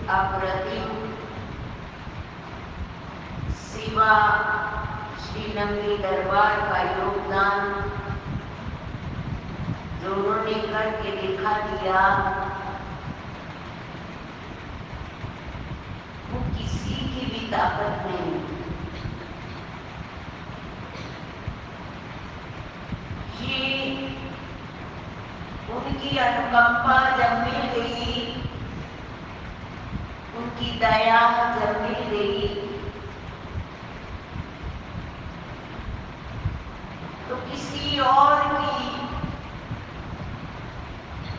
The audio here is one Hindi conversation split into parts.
अप्रतिम सेवा श्री नंदी दरबार का योगदान जो उन्होंने करके दिखा दिया, वो किसी की भी ताकत नहीं। ये उनकी अनुकंपा जब मिल गई, उनकी दया जब मिल गई, तो किसी और की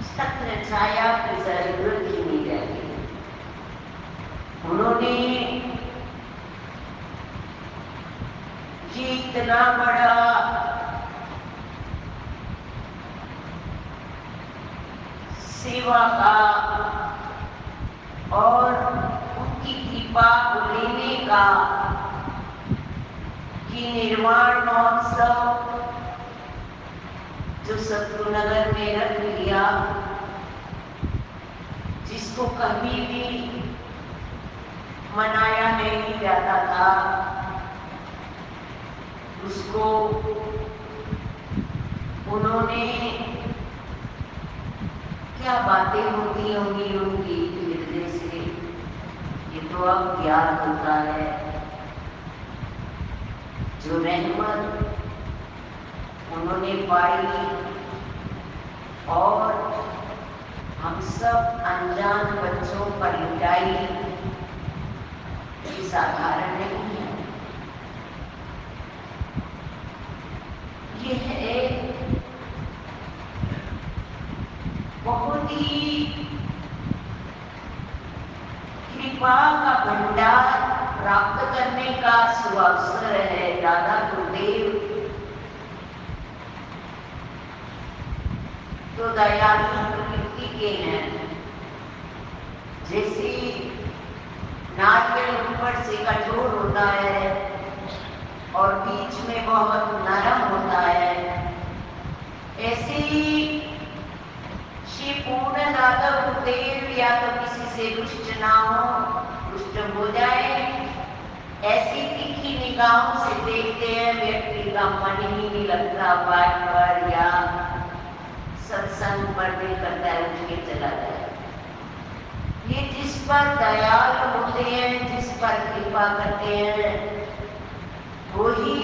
छत्र छाया की जरूरत ही नहीं रहती। उन्होंने ये इतना बड़ा सेवा का और उनकी कृपा को लेने का ये निर्माण महोत्सव जो सतगुरुनगर में रख लिया, जिसको कभी भी मनाया नहीं जाता था, उसको उन्होंने, क्या बातें होती होंगी उनकी हृदय से, ये तो अब ज्ञात होता है। जो रहमत उन्होंने पाई और हम सब अनजान बच्चों पर लुटाई, ये साधारण नहीं है। ये है बहुत ही कृपा का भंडार प्राप्त करने का सुअवसर है। दादा गुरुदेव तो दयालु प्रकृति के हैं। जैसे नारियल ऊपर से कठोर होता है और बीच में बहुत नरम होता है, ऐसे ही श्री पूर्ण दादा गुरुदेव या तो किसी से रुष्ट ना हो, रुष्ट हो जाए, ऐसी तीखी निगाहों से देखते हैं, व्यक्ति का मन ही नहीं लगता पाठ पर या सत्संग पर दिल करता है उठ के चला जाए। ये जिस पर दयालु होते हैं, जिस पर कृपा करते हैं, वही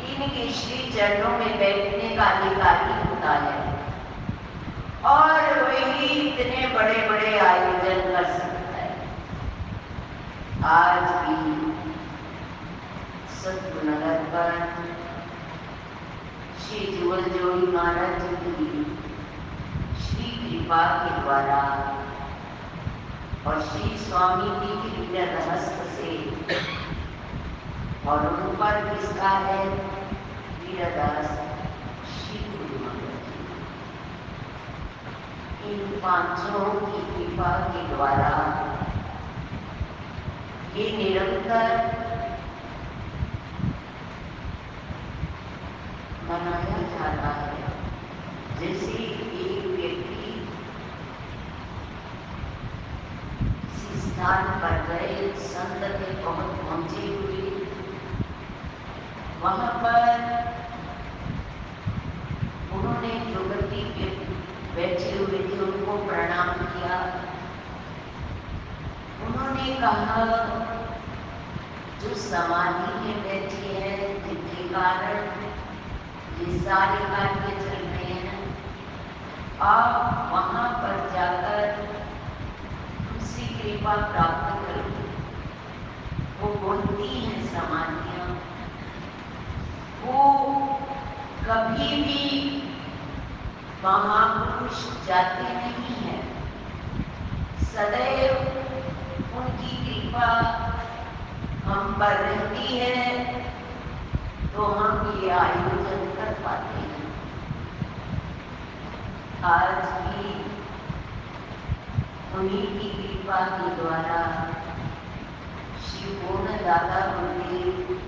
इनके श्री चरणों में बैठने का अधिकारी होता है और वही इतने बड़े बड़े आयोजन कर सकता है। आज भी सतगुरुनगर पर श्री जुगल जोड़ी महाराज जी की श्री कृपा के द्वारा और श्री स्वामी जी की विरत हस्त से, और उन पर किसका है विरत हस्त श्री गुरु महाराज जी। इन पांचों की कृपा के द्वारा ये निरंतर मनाया जाता है। जैसे एक व्यक्ति किसी स्थान पर गए, संत के बहुत पहुंचे हुए, वहां पर उन्होंने जो व्यक्ति बैठे हुए थे उनको प्रणाम किया। उन्होंने कहा, जो समाधि में बैठे हैं, जिनके कारण ये सारे कार्य चल रहे हैं, आप वहां पर जाकर उनसे कृपा प्राप्त करो। वो बोलती हैं समाधियां, वो कभी भी महापुरुष जाते नहीं है, सदैव उनकी कृपा हम पर रहती है, तो हम ये आयोजन कर पाते हैं। आज भी उन्हीं की कृपा के द्वारा श्री पूर्ण दादा गुरुदेव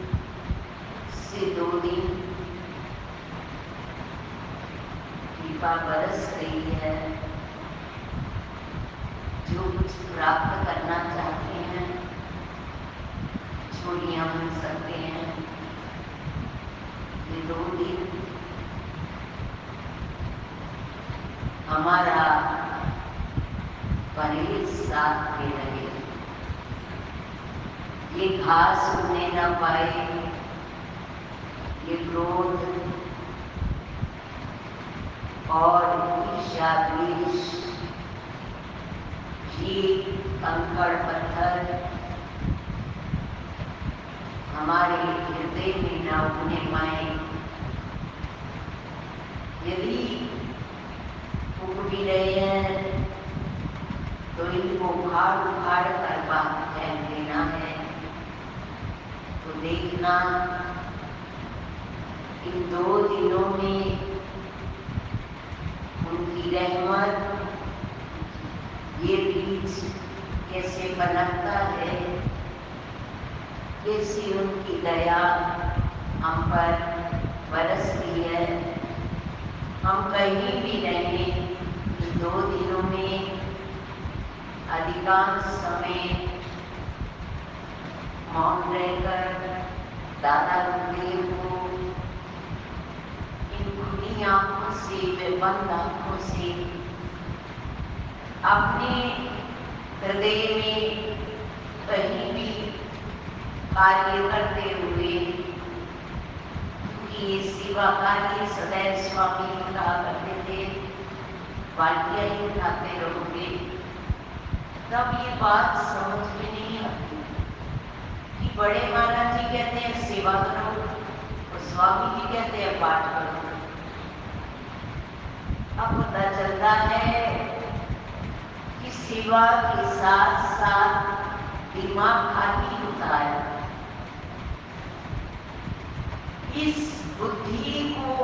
से 2 दिन कृपा बरस रही है। जो कुछ प्राप्त करना चाहते हैं, छोड़ियाँ मिल सकते हैं। ये 2 दिन हमारा परहेज साथ में रहे, ये घास उगने न पाए, ये क्रोध और ईर्ष्या द्वेष, ये कंकड़ पत्थर हमारे हृदय में न उगने पाए। यदि उग भी रहे हैं तो इनको उखाड़ उखाड़ कर बाहर फेंक देना है। तो देखना इन 2 दिनों में उनकी रहमत, ये बीज कैसे पनपता है, कैसी उनकी दया हम पर बरसती है। हम कहीं भी रहें, इन 2 दिनों में अधिकांश समय मौन रहकर दादा गुरुदेव को इन खुली आंखों से, वे बंद आंखों से अपने हृदय में कहीं भी कार्य करते हुए, क्योंकि ये सेवा कार्य सदैव स्वामी कहा करते थे, बाल्टियां ही उठाते रहोगे, तब ये बात समझ में नहीं आती कि बड़े महाराज जी कहते हैं सेवा करो और स्वामी जी कहते हैं पाठ करो। अब पता चलता है कि सेवा के साथ साथ दिमाग खाली होता है। इस बुद्धि को